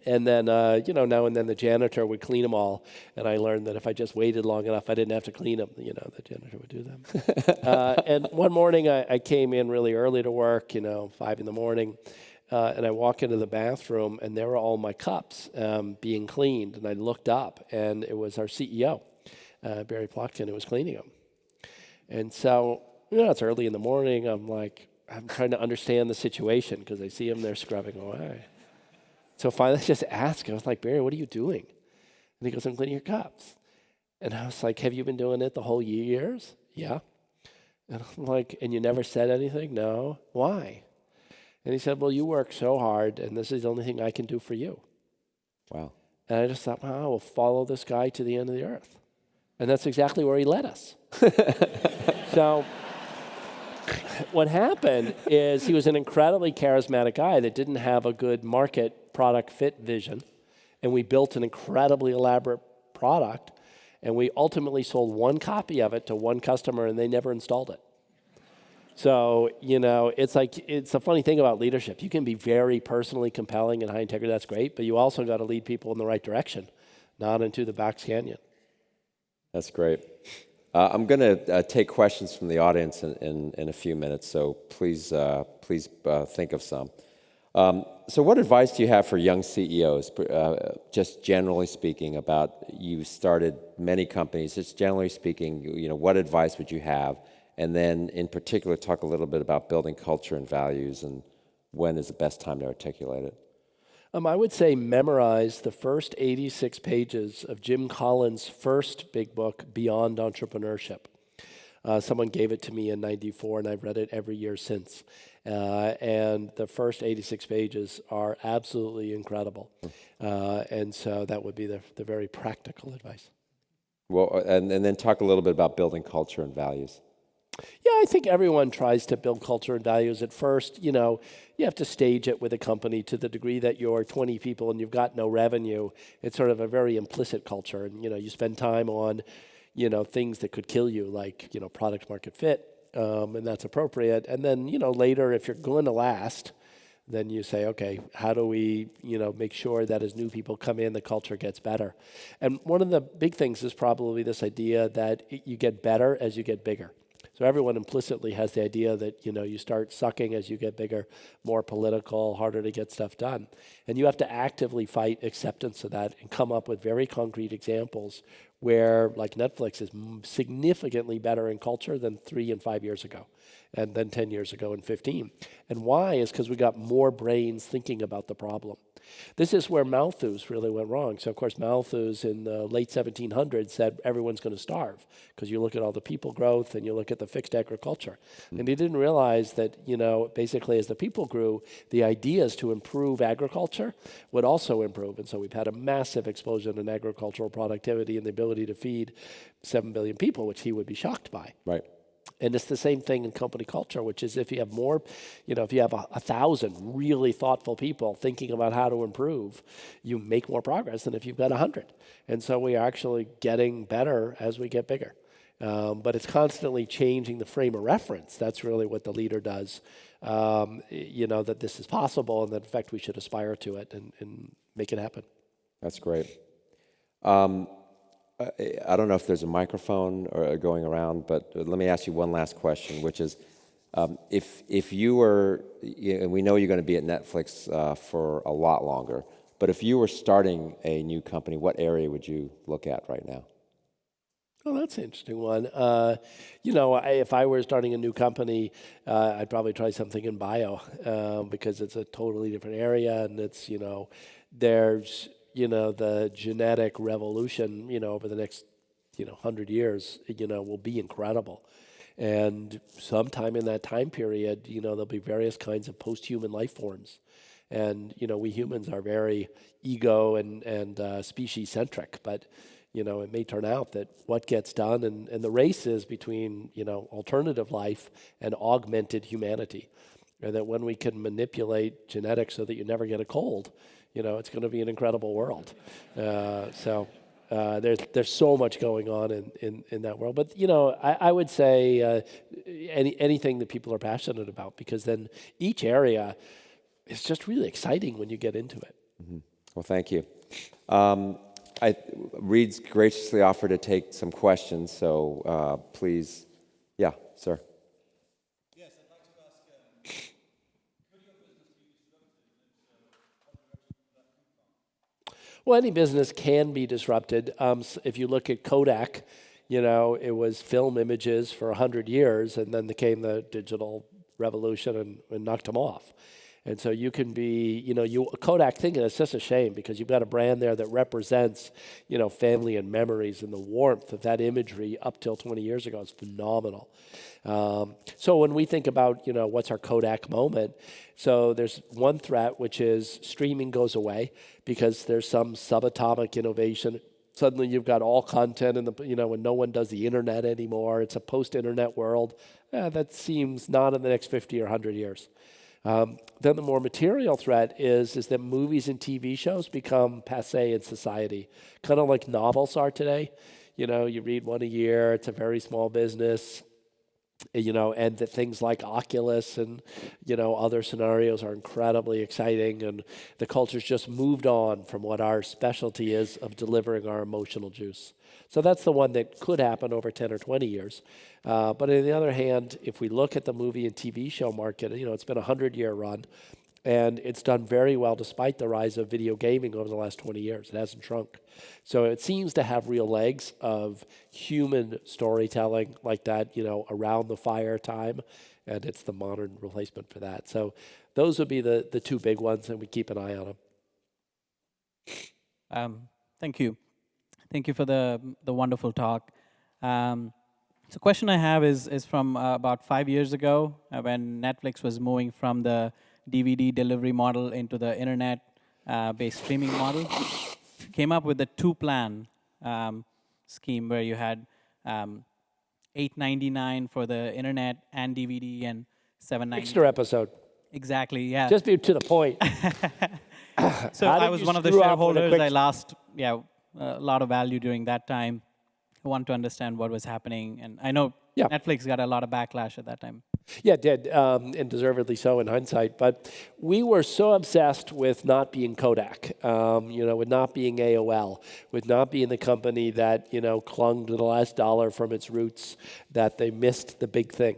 And then, now and then the janitor would clean them all. And I learned that if I just waited long enough, I didn't have to clean them. The janitor would do them. And one morning I came in really early to work, 5 in the morning. And I walk into the bathroom, and there were all my cups being cleaned. And I looked up, and it was our CEO, Barry Plotkin, who was cleaning them. And so, it's early in the morning. I'm trying to understand the situation because I see him there scrubbing away. So finally I just asked him, I was like, Barry, what are you doing? And he goes, I'm cleaning your cups. And I was like, have you been doing it the whole years? Yeah. And I'm like, and you never said anything? No. Why? And he said, well, you work so hard, and this is the only thing I can do for you. Wow. And I just thought, wow, we'll follow this guy to the end of the earth. And that's exactly where he led us. So what happened is he was an incredibly charismatic guy that didn't have a good market product fit vision. And we built an incredibly elaborate product. And we ultimately sold one copy of it to one customer, and they never installed it. So, it's a funny thing about leadership. You can be very personally compelling and high integrity, that's great, but you also got to lead people in the right direction, not into the Box Canyon. That's great. I'm going to take questions from the audience in a few minutes, so please think of some. So what advice do you have for young CEOs, just generally speaking, about you started many companies, just generally speaking, what advice would you have? And then in particular, talk a little bit about building culture and values and when is the best time to articulate it. I would say memorize the first 86 pages of Jim Collins' first big book, Beyond Entrepreneurship. Someone gave it to me in '94, and I've read it every year since. And the first 86 pages are absolutely incredible. And so that would be the very practical advice. Well, and then talk a little bit about building culture and values. Yeah, I think everyone tries to build culture and values at first. You have to stage it with a company to the degree that you're 20 people and you've got no revenue. It's sort of a very implicit culture. And, you spend time on, things that could kill you, like, product market fit, and that's appropriate. And then, later, if you're going to last, then you say, okay, how do we, make sure that as new people come in, the culture gets better? And one of the big things is probably this idea that you get better as you get bigger. So everyone implicitly has the idea that, you start sucking as you get bigger, more political, harder to get stuff done. And you have to actively fight acceptance of that and come up with very concrete examples where, like Netflix, is significantly better in culture than 3 and 5 years ago, and then 10 years ago and 15. And why is because we got more brains thinking about the problem. This is where Malthus really went wrong. So, of course, Malthus in the late 1700s said everyone's going to starve because you look at all the people growth and you look at the fixed agriculture. And he didn't realize that, basically as the people grew, the ideas to improve agriculture would also improve. And so we've had a massive explosion in agricultural productivity and the ability to feed 7 billion people, which he would be shocked by. Right. And it's the same thing in company culture, which is if you have more, if you have 1,000 really thoughtful people thinking about how to improve, you make more progress than if you've got 100. And so we are actually getting better as we get bigger. But it's constantly changing the frame of reference. That's really what the leader does, that this is possible and that, in fact, we should aspire to it and make it happen. That's great. I don't know if there's a microphone going around, but let me ask you one last question, which is, if you were, and we know you're going to be at Netflix for a lot longer, but if you were starting a new company, what area would you look at right now? Oh, that's an interesting one. If I were starting a new company, I'd probably try something in bio because it's a totally different area, and it's, there's the genetic revolution, over the next, 100 years, will be incredible. And sometime in that time period, there'll be various kinds of post-human life forms. And, we humans are very ego and species-centric, but, it may turn out that what gets done, and the race is between, alternative life and augmented humanity. And that when we can manipulate genetics so that you never get a cold, it's going to be an incredible world. So there's so much going on in that world. But, I would say anything that people are passionate about, because then each area is just really exciting when you get into it. Mm-hmm. Well, thank you. Reed's graciously offered to take some questions, so please. Yeah, sir. Yes, I'd like to ask, could your business be disrupted? Well, any business can be disrupted. If you look at Kodak, it was film images for 100 years, and then came the digital revolution and knocked them off. And so you can be, Kodak thinking it's just a shame because you've got a brand there that represents, family and memories, and the warmth of that imagery up till 20 years ago is phenomenal. So when we think about, what's our Kodak moment, so there's one threat, which is streaming goes away because there's some subatomic innovation Suddenly you've got all content in the, when no one does the internet anymore. It's a post-internet world. That seems not in the next 50 or 100 years. Then the more material threat is that movies and TV shows become passé in society, kind of like novels are today. You read one a year, it's a very small business, and that things like Oculus and, other scenarios are incredibly exciting, and the culture's just moved on from what our specialty is of delivering our emotional juice. So that's the one that could happen over 10 or 20 years. But on the other hand, if we look at the movie and TV show market, it's been a 100-year run, and it's done very well despite the rise of video gaming over the last 20 years. It hasn't shrunk. So it seems to have real legs of human storytelling like that, around the fire time, and it's the modern replacement for that. So those would be the two big ones, and we keep an eye on them. Thank you. Thank you for the wonderful talk. So the question I have is from about 5 years ago when Netflix was moving from the DVD delivery model into the internet-based streaming model. Came up with a two-plan scheme where you had $8.99 for the internet and DVD and $7.99. Extra episode. Exactly, yeah. Just be to the point. So I was one of the shareholders. I lost a lot of value during that time. I wanted to understand what was happening. And I know Netflix got a lot of backlash at that time. Yeah, it did, and deservedly so in hindsight. But we were so obsessed with not being Kodak, with not being AOL, with not being the company that, clung to the last dollar from its roots, that they missed the big thing.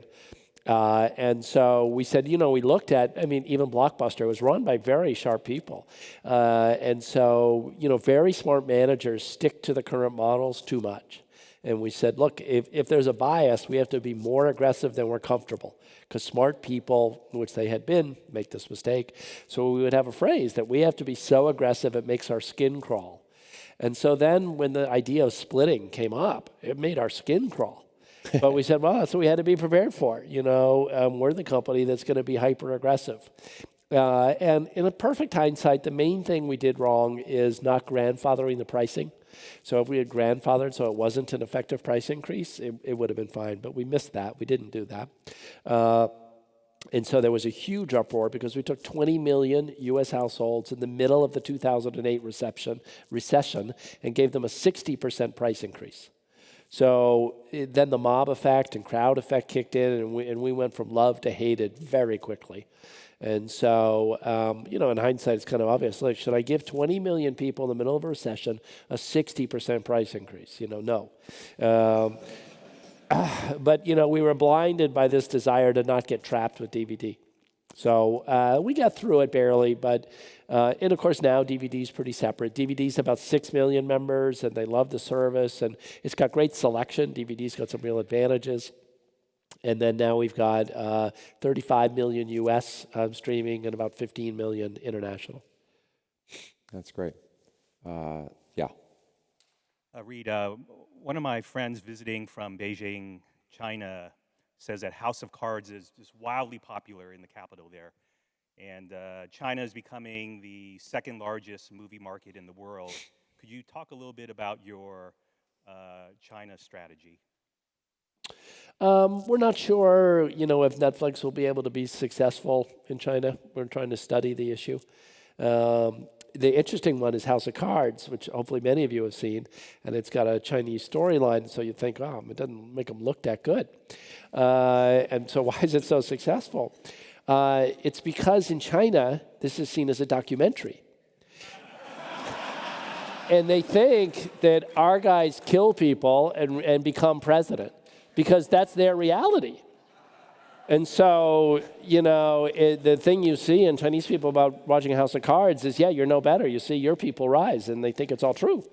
And so we said, we looked at, even Blockbuster was run by very sharp people. And so, very smart managers stick to the current models too much. And we said, look, if there's a bias, we have to be more aggressive than we're comfortable. Because smart people, which they had been, make this mistake. So we would have a phrase that we have to be so aggressive it makes our skin crawl. And so then when the idea of splitting came up, it made our skin crawl. But we said, well, so we had to be prepared for it. We're the company that's going to be hyper aggressive. And in a perfect hindsight, the main thing we did wrong is not grandfathering the pricing. So if we had grandfathered so it wasn't an effective price increase, it would have been fine. But we missed that. We didn't do that. And so there was a huge uproar because we took 20 million U.S. households in the middle of the 2008 recession and gave them a 60% price increase. So then the mob effect and crowd effect kicked in, and we went from love to hated very quickly. And so, in hindsight, it's kind of obvious. Like, should I give 20 million people in the middle of a recession a 60% price increase? No. But, we were blinded by this desire to not get trapped with DVD. So we got through it barely, but, and of course now DVD's pretty separate. DVD's about 6 million members, and they love the service, and it's got great selection. DVD's got some real advantages. And then now we've got 35 million US streaming and about 15 million international. That's great. Reed, one of my friends visiting from Beijing, China, says that House of Cards is just wildly popular in the capital there. And China is becoming the second largest movie market in the world. Could you talk a little bit about your China strategy? We're not sure, if Netflix will be able to be successful in China. We're trying to study the issue. The interesting one is House of Cards, which hopefully many of you have seen, and it's got a Chinese storyline, so you think, oh, it doesn't make them look that good. And so why is it so successful? It's because in China, this is seen as a documentary. And they think that our guys kill people and become president, because that's their reality. And so, the thing you see in Chinese people about watching House of Cards is, you're no better. You see your people rise, and they think it's all true.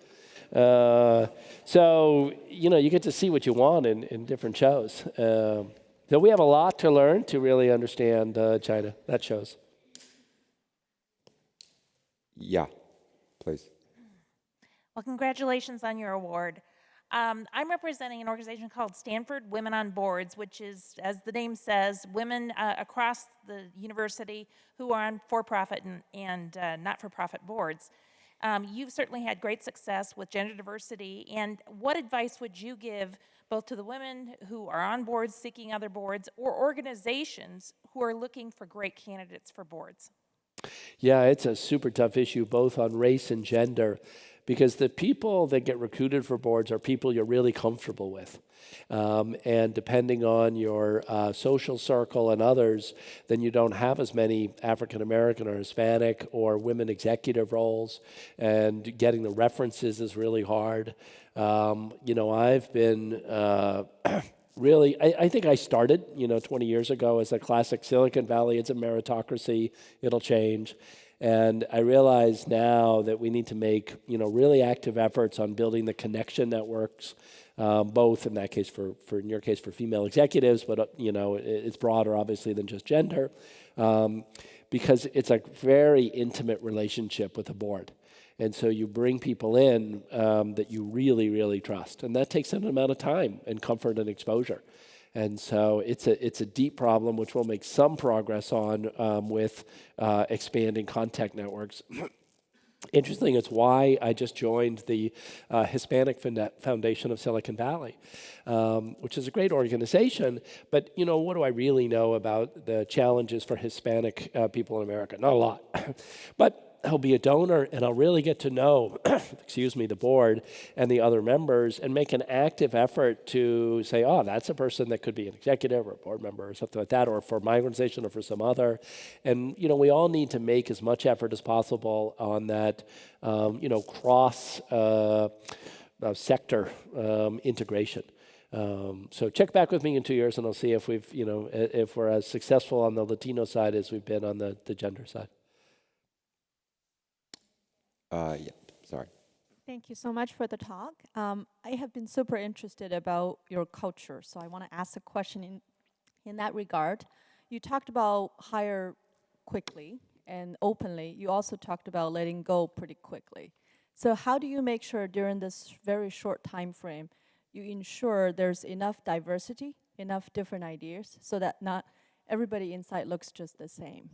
So, you get to see what you want in different shows. So we have a lot to learn to really understand China. That shows. Yeah, please. Well, congratulations on your award. I'm representing an organization called Stanford Women on Boards, which is, as the name says, women across the university who are on for-profit and not-for-profit boards. You've certainly had great success with gender diversity, and what advice would you give both to the women who are on boards, seeking other boards, or organizations who are looking for great candidates for boards? Yeah, it's a super tough issue, both on race and gender, because the people that get recruited for boards are people you're really comfortable with. And depending on your social circle and others, then you don't have as many African American or Hispanic or women executive roles, and getting the references is really hard. I've been really, I think I started, 20 years ago as a classic Silicon Valley. It's a meritocracy. It'll change. And I realize now that we need to make, really active efforts on building the connection networks, both in that case in your case for female executives, but, it's broader obviously than just gender, because it's a very intimate relationship with the board. And so you bring people in that you really, really trust. And that takes an amount of time and comfort and exposure. And so it's a deep problem, which we'll make some progress on with expanding contact networks. Interesting, it's why I just joined the Hispanic Foundation of Silicon Valley, which is a great organization. But, what do I really know about the challenges for Hispanic people in America? Not a lot. But I'll be a donor, and I'll really get to know, the board and the other members, and make an active effort to say, oh, that's a person that could be an executive or a board member or something like that, or for my organization or for some other. And, we all need to make as much effort as possible on that, cross sector integration. So check back with me in 2 years, and I'll see if if we're as successful on the Latino side as we've been on the gender side. Yeah, sorry. Thank you so much for the talk. I have been super interested about your culture, so I want to ask a question in that regard. You talked about hire quickly and openly. You also talked about letting go pretty quickly. So how do you make sure during this very short time frame you ensure there's enough diversity, enough different ideas, so that not everybody inside looks just the same?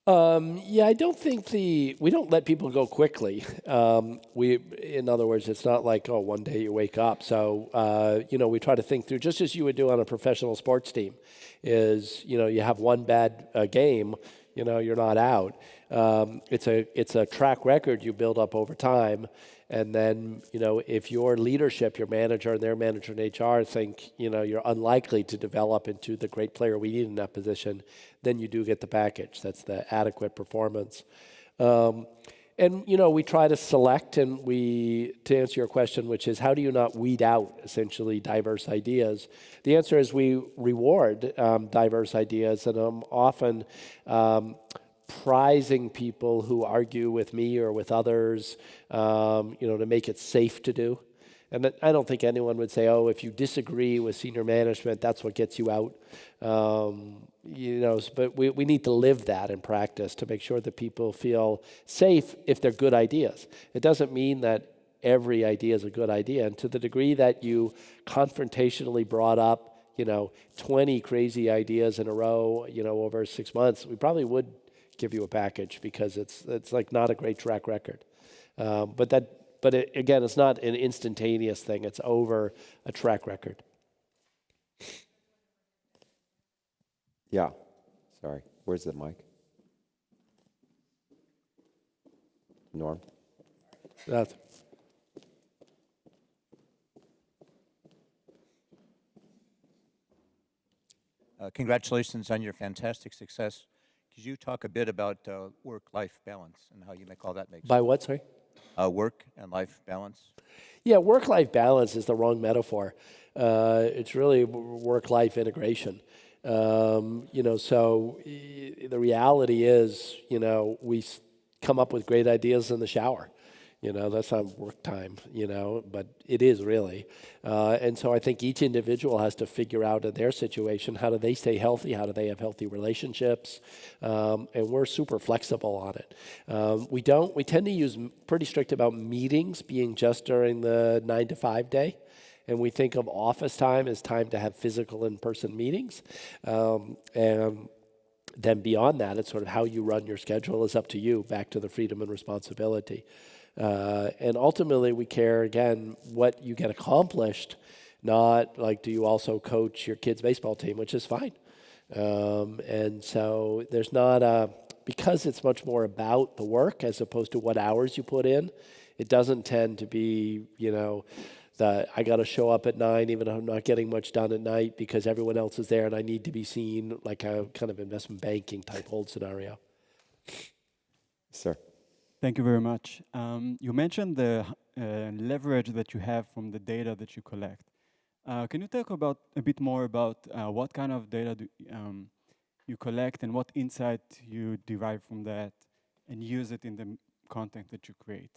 I don't think we don't let people go quickly. In other words, it's not like, one day you wake up. So, we try to think through, just as you would do on a professional sports team, is, you have one bad game, you're not out. It's a track record you build up over time. And then, if your leadership, your manager and their manager in HR think, you're unlikely to develop into the great player we need in that position, then you do get the package. That's the adequate performance. And, we try to select, and to answer your question, which is how do you not weed out essentially diverse ideas? The answer is we reward diverse ideas, and I'm often prizing people who argue with me or with others, to make it safe to do. And I don't think anyone would say, if you disagree with senior management, that's what gets you out. But we need to live that in practice to make sure that people feel safe if they're good ideas. It doesn't mean that every idea is a good idea. And to the degree that you confrontationally brought up, 20 crazy ideas in a row, over 6 months, we probably would give you a package because it's like not a great track record. But again, it's not an instantaneous thing. It's over a track record. Yeah, sorry. Where's the mic? Norm? That's Congratulations on your fantastic success. Could you talk a bit about work-life balance and how you make all that make sense? By what, sorry? Work and life balance. Yeah, work-life balance is the wrong metaphor. It's really work-life integration. So the reality is, we come up with great ideas in the shower. That's not work time, but it is really. And so I think each individual has to figure out in their situation, how do they stay healthy? How do they have healthy relationships? And we're super flexible on it. We tend to use pretty strict about meetings being just during the 9 to 5 day. And we think of office time as time to have physical in-person meetings. And then beyond that, it's sort of how you run your schedule is up to you, back to the freedom and responsibility. And ultimately, we care, again, what you get accomplished, not like, do you also coach your kids' baseball team, which is fine. And so there's not because it's much more about the work as opposed to what hours you put in, it doesn't tend to be, I got to show up at 9 even if I'm not getting much done at night because everyone else is there and I need to be seen, like a kind of investment banking type old scenario. Sir. Thank you very much. You mentioned the leverage that you have from the data that you collect. Can you talk about a bit more about what kind of data you collect and what insight you derive from that and use it in the content that you create?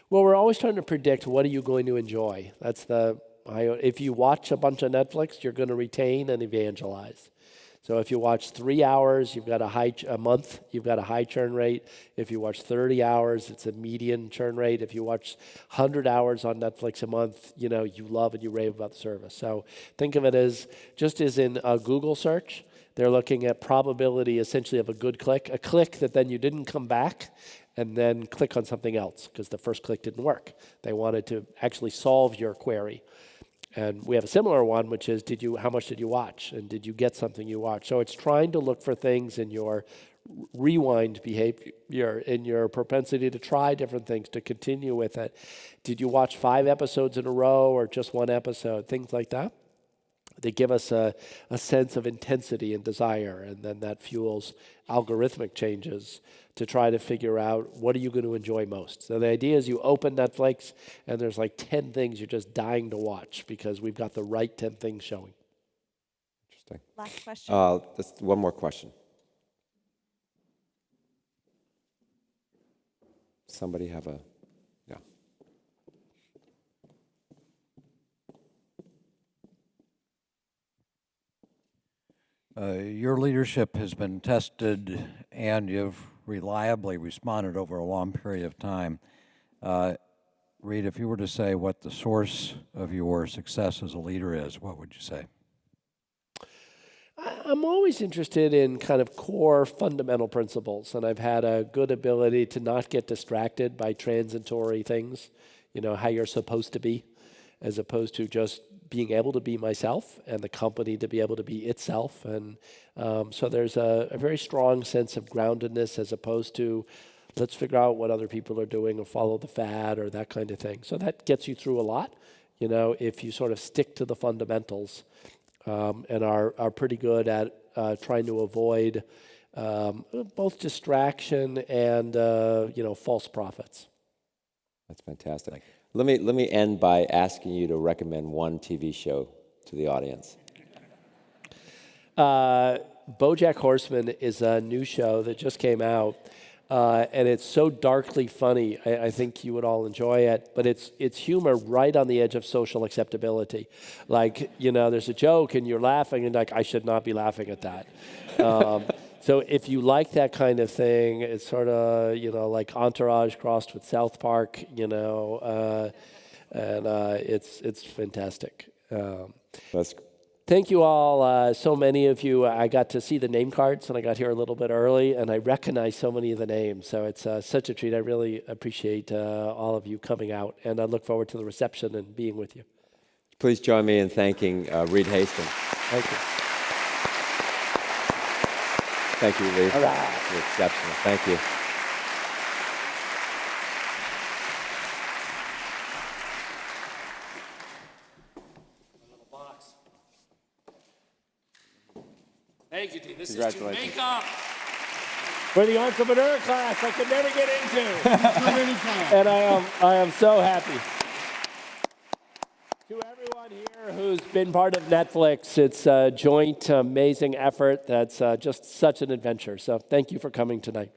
Well, we're always trying to predict what are you going to enjoy. If you watch a bunch of Netflix, you're going to retain and evangelize. So if you watch 3 hours, you've got a month, you've got a high churn rate. If you watch 30 hours, it's a median churn rate. If you watch 100 hours on Netflix a month, you love and you rave about the service. So think of it as, just as in a Google search, they're looking at probability essentially of a good click, a click that then you didn't come back and then click on something else because the first click didn't work. They wanted to actually solve your query. And we have a similar one, which is, how much did you watch? And did you get something you watched? So it's trying to look for things in your rewind behavior, in your propensity to try different things, to continue with it. Did you watch 5 episodes in a row or just 1 episode? Things like that. They give us a sense of intensity and desire, and then that fuels algorithmic changes to try to figure out what are you going to enjoy most. So the idea is you open Netflix, and there's like 10 things you're just dying to watch because we've got the right 10 things showing. Interesting. Last question. Just one more question. Somebody have a... Your leadership has been tested, and you've reliably responded over a long period of time. Reed, if you were to say what the source of your success as a leader is, what would you say? I'm always interested in kind of core fundamental principles, and I've had a good ability to not get distracted by transitory things, how you're supposed to be, as opposed to just being able to be myself and the company to be able to be itself. And so there's a very strong sense of groundedness as opposed to let's figure out what other people are doing or follow the fad or that kind of thing. So that gets you through a lot, if you sort of stick to the fundamentals and are pretty good at trying to avoid both distraction and, false prophets. That's fantastic. Let me end by asking you to recommend one TV show to the audience. BoJack Horseman is a new show that just came out, and it's so darkly funny. I think you would all enjoy it, but it's humor right on the edge of social acceptability. Like, there's a joke and you're laughing and like, I should not be laughing at that. So if you like that kind of thing, it's sort of, like Entourage crossed with South Park, and it's fantastic. Thank you all, so many of you. I got to see the name cards, and I got here a little bit early, and I recognize so many of the names. So it's such a treat. I really appreciate all of you coming out, and I look forward to the reception and being with you. Please join me in thanking Reed Hastings. Thank you. Thank you, Reed. All right. You're exceptional. Thank you. Thank you, Dean. This is to Congratulations. make up. For the entrepreneur class I could never get into. And I am so happy. To everyone here who's been part of Netflix, it's a joint, amazing effort that's just such an adventure. So thank you for coming tonight.